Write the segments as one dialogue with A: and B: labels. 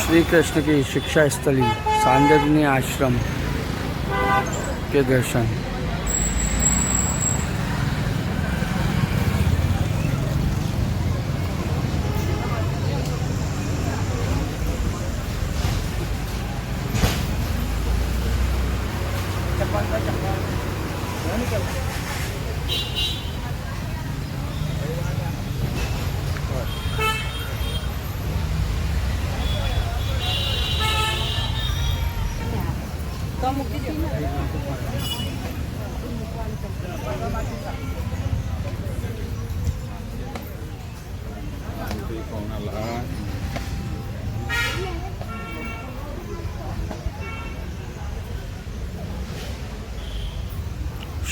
A: श्री कृष्ण की शिक्षा स्थली सांदीपनी आश्रम के दर्शन।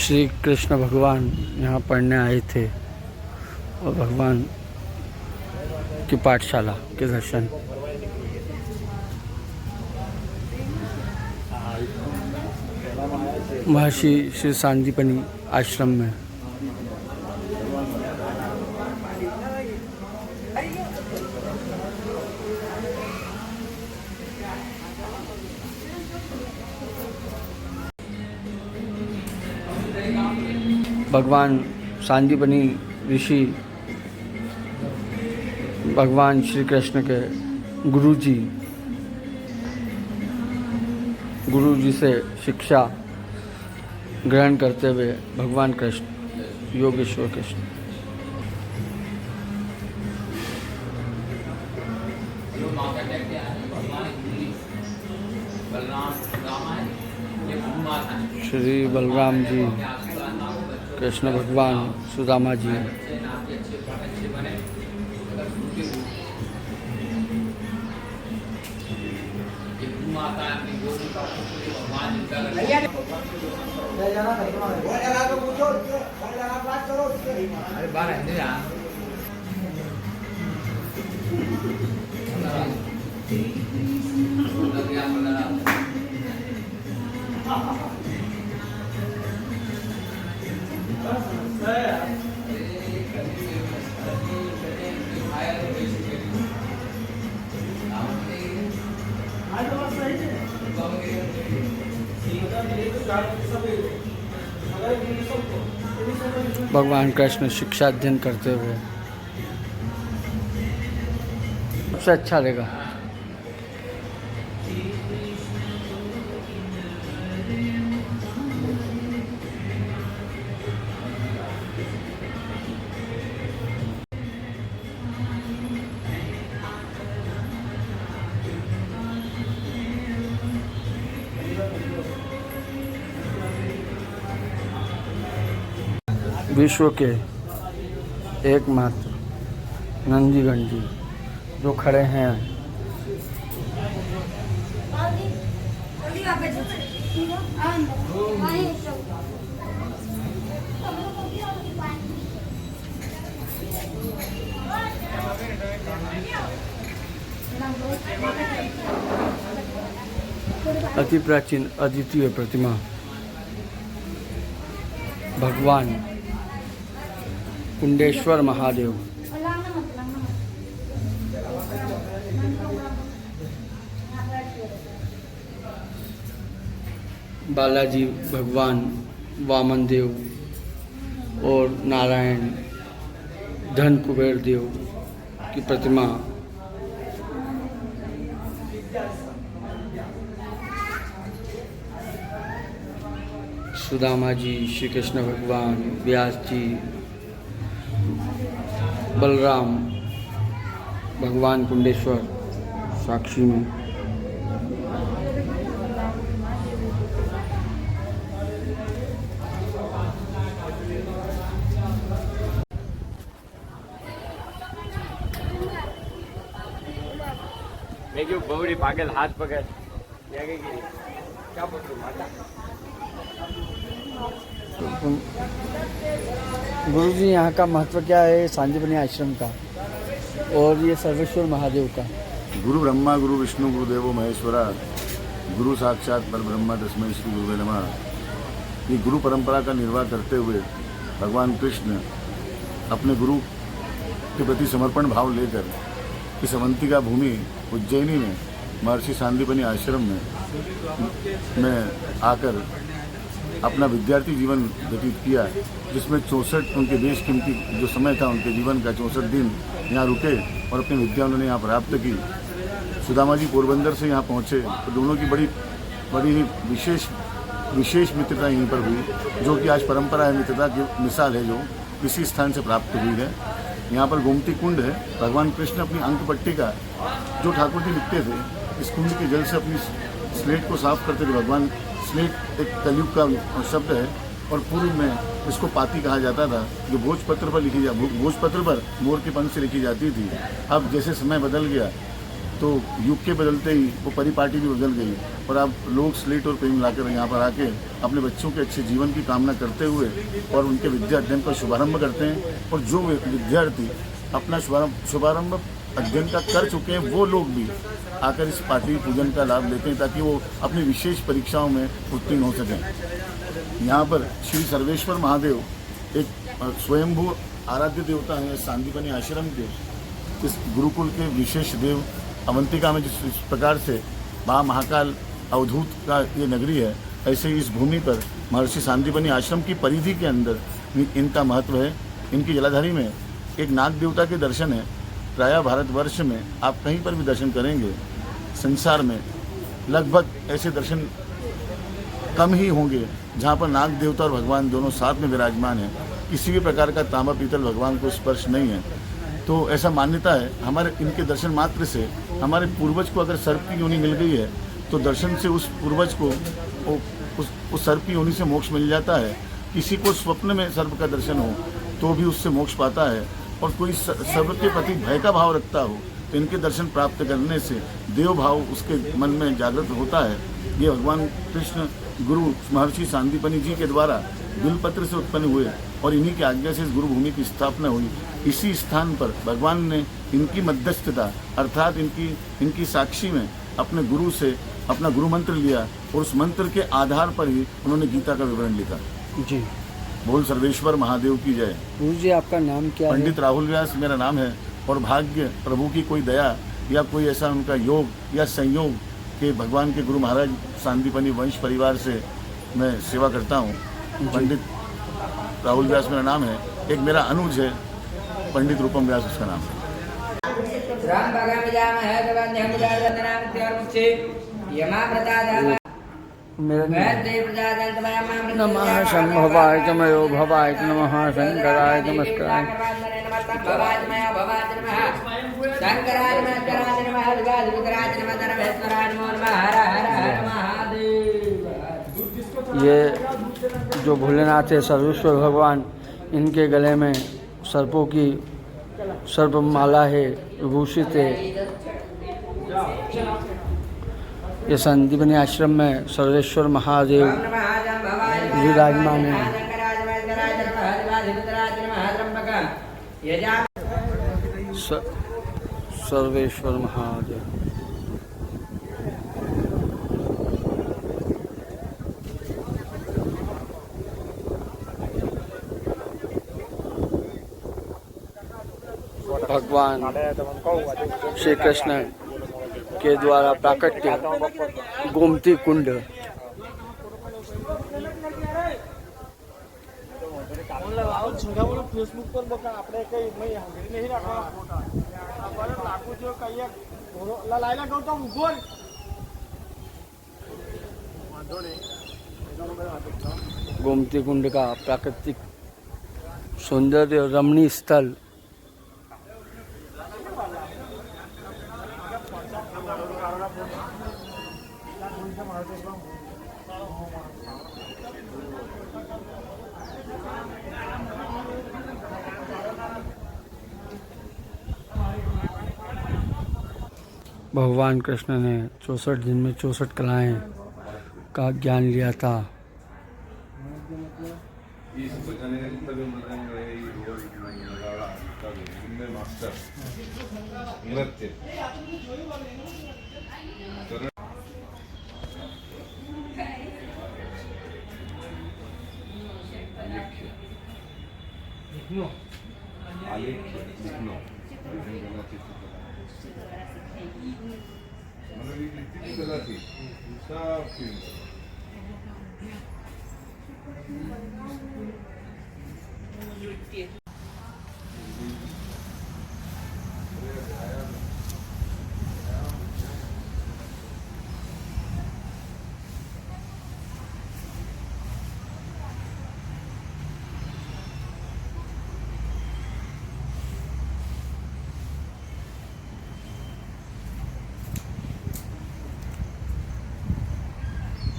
A: श्री कृष्ण भगवान यहाँ पढ़ने आए थे और भगवान की पाठशाला के दर्शन। महर्षि श्री सांदीपनी आश्रम में भगवान सांदीपनी ऋषि भगवान श्री कृष्ण के गुरु जी से शिक्षा ग्रहण करते हुए भगवान कृष्ण योगेश्वर कृष्ण श्री बलराम जी, कृष्ण भगवान, सुदामा जी, भगवान कृष्ण शिक्षा अध्ययन करते हुए सबसे अच्छा रहेगा। विश्व के एकमात्र नंदीगण जी जो खड़े हैं अति प्राचीन अद्वितीय प्रतिमा भगवान कुंडेश्वर महादेव, बालाजी भगवान, वामन देव और नारायण धन कुबेर देव की प्रतिमा सुदामा जी, श्री कृष्ण भगवान, व्यास जी, बलराम भगवान कुंडेश्वर साक्षी में
B: मैं क्यों बौड़ी पागल हाथ पकड़ क्या बोलूं माता।
A: गुरु जी यहाँ का महत्व क्या है सांदीपनी आश्रम का और ये सर्वेश्वर महादेव का?
C: गुरु ब्रह्मा गुरु विष्णु गुरुदेवो महेश्वरा, गुरु साक्षात पर ब्रह्मा तस्मै श्री गुरुवे नमः। ये गुरु परंपरा का निर्वाह करते हुए भगवान कृष्ण अपने गुरु के प्रति समर्पण भाव लेकर इस अवंतिका भूमि उज्जैनी में महर्षि सांदीपनि आश्रम में आकर अपना विद्यार्थी जीवन व्यतीत किया, जिसमें 64 उनके देश कीमती जो समय था उनके जीवन का 64 दिन यहाँ रुके और अपनी विद्या उन्होंने यहाँ प्राप्त की। सुदामा जी पोरबंदर से यहाँ पहुँचे तो दोनों की बड़ी ही विशेष मित्रता यहीं पर हुई, जो कि आज परंपरा है मित्रता की मिसाल है, जो इसी स्थान से प्राप्त हुई है। यहाँ पर गोमती कुंड है। भगवान कृष्ण अपनी अंक पट्टी का जो ठाकुर जी लिखते थे, इस कुंड के जल से अपनी स्लेट को साफ करते थे। भगवान स्लेट एक कलयुग का शब्द है और पूर्व में इसको पाती कहा जाता था, जो भोजपत्र पर मोर के पंख से लिखी जाती थी। अब जैसे समय बदल गया तो युग के बदलते ही वो परिपाटी भी बदल गई और अब लोग स्लेट और पेन लाकर यहाँ पर आके अपने बच्चों के अच्छे जीवन की कामना करते हुए और उनके विद्या अध्ययन का शुभारंभ करते हैं। और जो विद्यार्थी अपना शुभारंभ अध्ययन का कर चुके हैं, वो लोग भी आकर इस पाटी पूजन का लाभ लेते हैं ताकि वो अपनी विशेष परीक्षाओं में उत्तीर्ण हो सकें। यहाँ पर श्री सर्वेश्वर महादेव एक स्वयंभू आराध्य देवता हैं सांदीपनि आश्रम के। इस गुरुकुल के विशेष देव अवंतिका में जिस प्रकार से महाकाल अवधूत का ये नगरी है, ऐसे ही इस भूमि पर महर्षि सांदीपनि आश्रम की परिधि के अंदर इनका महत्व है। इनकी जलाधारी में एक नाग देवता के दर्शन है। प्रायः भारतवर्ष में आप कहीं पर भी दर्शन करेंगे, संसार में लगभग ऐसे दर्शन कम ही होंगे जहाँ पर नाग देवता और भगवान दोनों साथ में विराजमान हैं। किसी भी प्रकार का तांबा पीतल भगवान को स्पर्श नहीं है। तो ऐसा मान्यता है हमारे इनके दर्शन मात्र से हमारे पूर्वज को अगर सर्प की योनि मिल गई है तो दर्शन से उस पूर्वज को उस सर्प की योनि से मोक्ष मिल जाता है। किसी को स्वप्न में सर्प का दर्शन हो तो भी उससे मोक्ष पाता है। और कोई सर्प के प्रति भय का भाव रखता हो तो इनके दर्शन प्राप्त करने से देव भाव उसके मन में जागृत होता है। ये भगवान कृष्ण गुरु महर्षि सांदीपनि जी के द्वारा बिलपत्र से उत्पन्न हुए और इन्हीं की आज्ञा से इस गुरु भूमि की स्थापना हुई। इसी स्थान पर भगवान ने इनकी मध्यस्थता अर्थात इनकी साक्षी में अपने गुरु से अपना गुरु मंत्र लिया और उस मंत्र के आधार पर ही उन्होंने गीता का विवरण लिखा।
A: जी,
C: बोल सर्वेश्वर महादेव की जय।
A: गुरु जी आपका नाम क्या है?
C: पंडित राहुल व्यास मेरा नाम है। और भाग्य प्रभु की कोई दया या कोई ऐसा उनका योग या संयोग कि भगवान के गुरु महाराज सांदीपनि वंश परिवार से मैं सेवा करता हूँ। पंडित राहुल व्यास मेरा नाम है। एक मेरा अनुज है पंडित रूपम व्यास, उसका नाम है।
A: नमः शंभवाय च मयो भवाय च नमः शंकराय नमस्काराय ये जो भोलेनाथ है सर्वेश्वर भगवान, इनके गले में सर्पों की सर्पमाला है, विभूषित है। ये सांदीपनि आश्रम में सर्वेश्वर महादेव विराजमान है। सर्वेश्वर महादेव भगवान श्री कृष्ण के द्वारा प्राकट्य गोमती कुंड।
D: फेसबुक पर बघा आपल्या काही नाही राखा आपण लाखो जो काही लायला गौतम बोल
A: गोमती कुंड का प्राकृतिक सौंदर्य रमणीय स्थल भगवान कृष्ण ने 64 दिन में 64 कलाएं का ज्ञान लिया था।
E: आलेख्य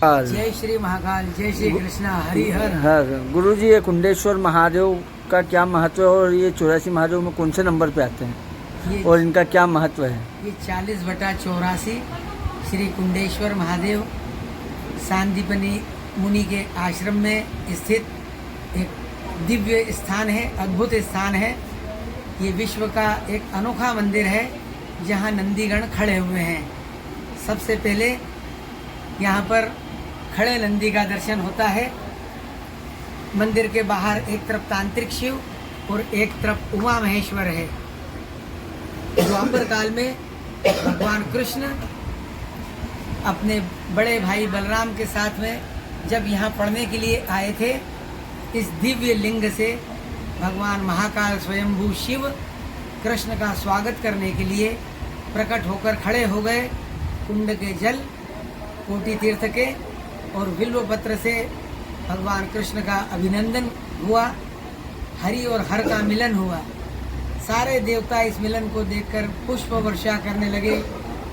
E: जय श्री महाकाल, जय श्री कृष्णा, हरि हर।
A: हाँ गुरु जी, ये कुंडेश्वर महादेव का क्या महत्व है और ये 84 महादेव में कौन से नंबर पे आते हैं
E: ये
A: और इनका क्या महत्व है?
E: ये 40/84 श्री कुंडेश्वर महादेव सांदीपनी मुनि के आश्रम में स्थित एक दिव्य स्थान है, अद्भुत स्थान है। ये विश्व का एक अनोखा मंदिर है जहाँ नंदीगण खड़े हुए हैं। सबसे पहले यहाँ पर खड़े नंदी का दर्शन होता है। मंदिर के बाहर एक तरफ तांत्रिक शिव और एक तरफ उमा महेश्वर है। द्वापर काल में भगवान कृष्ण अपने बड़े भाई बलराम के साथ में जब यहाँ पढ़ने के लिए आए थे, इस दिव्य लिंग से भगवान महाकाल स्वयंभू शिव कृष्ण का स्वागत करने के लिए प्रकट होकर खड़े हो गए। कुंड के जल, कोटि तीर्थ के और बिल्व पत्र से भगवान कृष्ण का अभिनंदन हुआ। हरि और हर का मिलन हुआ। सारे देवता इस मिलन को देखकर पुष्प वर्षा करने लगे,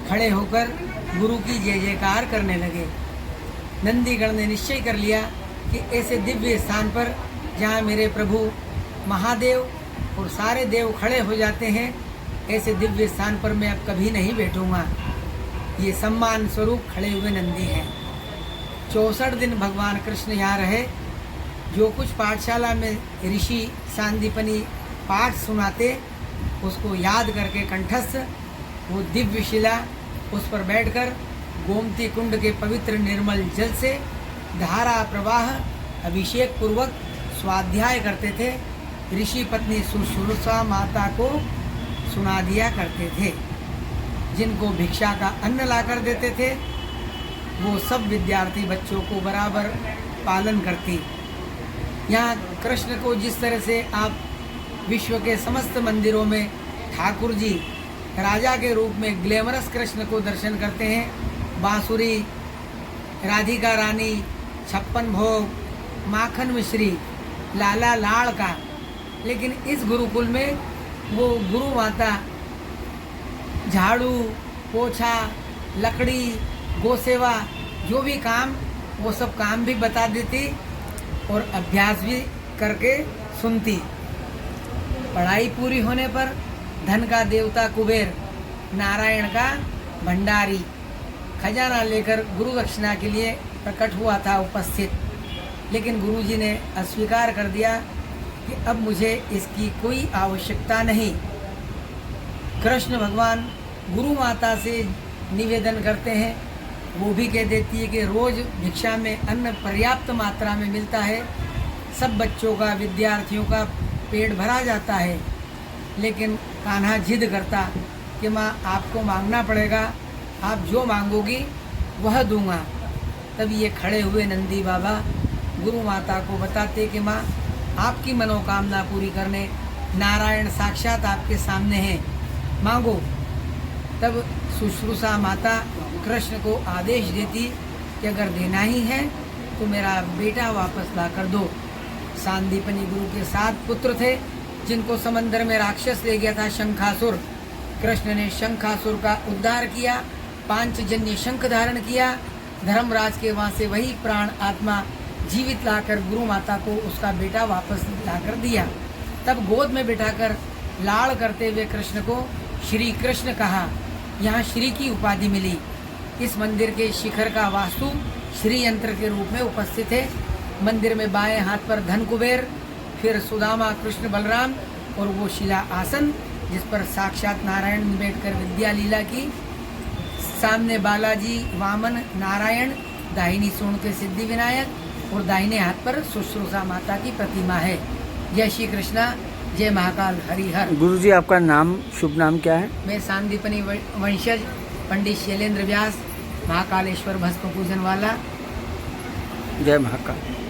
E: खड़े होकर गुरु की जय जयकार करने लगे। नंदीगण ने निश्चय कर लिया कि ऐसे दिव्य स्थान पर जहाँ मेरे प्रभु महादेव और सारे देव खड़े हो जाते हैं, ऐसे दिव्य स्थान पर मैं अब कभी नहीं बैठूंगा। ये सम्मान स्वरूप खड़े हुए नंदी हैं। 64 दिन भगवान कृष्ण यहाँ रहे। जो कुछ पाठशाला में ऋषि सांदीपनी पाठ सुनाते, उसको याद करके कंठस्थ वो दिव्य शिला, उस पर बैठकर गोमती कुंड के पवित्र निर्मल जल से धारा प्रवाह अभिषेक पूर्वक स्वाध्याय करते थे। ऋषि पत्नी सुश्रुषा माता को सुना दिया करते थे। जिनको भिक्षा का अन्न लाकर देते थे, वो सब विद्यार्थी बच्चों को बराबर पालन करती। यहाँ कृष्ण को जिस तरह से आप विश्व के समस्त मंदिरों में ठाकुर जी राजा के रूप में ग्लैमरस कृष्ण को दर्शन करते हैं, बांसुरी, राधिका रानी, 56 भोग, माखन मिश्री, लाला लाड़ का, लेकिन इस गुरुकुल में वो गुरु माता झाड़ू, पोछा, लकड़ी, गोसेवा, जो भी काम, वो सब काम भी बता देती और अभ्यास भी करके सुनती। पढ़ाई पूरी होने पर धन का देवता कुबेर, नारायण का भंडारी, खजाना लेकर गुरु दक्षिणा के लिए प्रकट हुआ था उपस्थित, लेकिन गुरुजी ने अस्वीकार कर दिया कि अब मुझे इसकी कोई आवश्यकता नहीं। कृष्ण भगवान गुरु माता से निवेदन करते हैं, वो भी कह देती है कि रोज भिक्षा में अन्न पर्याप्त मात्रा में मिलता है, सब बच्चों का, विद्यार्थियों का पेट भरा जाता है, लेकिन कान्हा जिद करता कि माँ आपको मांगना पड़ेगा, आप जो मांगोगी वह दूंगा। तब ये खड़े हुए नंदी बाबा गुरु माता को बताते कि माँ आपकी मनोकामना पूरी करने नारायण साक्षात आपके सामने हैं, मांगो। तब सुश्रुषा माता कृष्ण को आदेश देती कि अगर देना ही है तो मेरा बेटा वापस ला कर दो। सांदीपनी गुरु के 7 पुत्र थे जिनको समंदर में राक्षस ले गया था शंखासुर। कृष्ण ने शंखासुर का उद्धार किया, 5 जन्य शंख धारण किया। धर्मराज के वहाँ से वही प्राण आत्मा जीवित लाकर गुरु माता को उसका बेटा वापस लाकर दिया। तब गोद में बिठाकर लाड़ करते हुए कृष्ण को श्री कृष्ण कहा। यहाँ श्री की उपाधि मिली। इस मंदिर के शिखर का वास्तु श्री यंत्र के रूप में उपस्थित है। मंदिर में बाएं हाथ पर धन कुबेर, फिर सुदामा, कृष्ण, बलराम और वो शिला आसन जिस पर साक्षात नारायण बैठकर विद्या लीला की। सामने बालाजी, वामन, नारायण, दाहिनी सूंड के सिद्धि विनायक और दाहिने हाथ पर सुश्रुषा माता की प्रतिमा है। जय श्री कृष्णा, जय महाकाल, हरिहर।
A: गुरुजी आपका नाम, शुभ नाम क्या है?
E: मैं सांदीपनी वंशज पंडित शैलेंद्र व्यास महाकालेश्वर भस्म पूजन वाला।
A: जय महाकाल।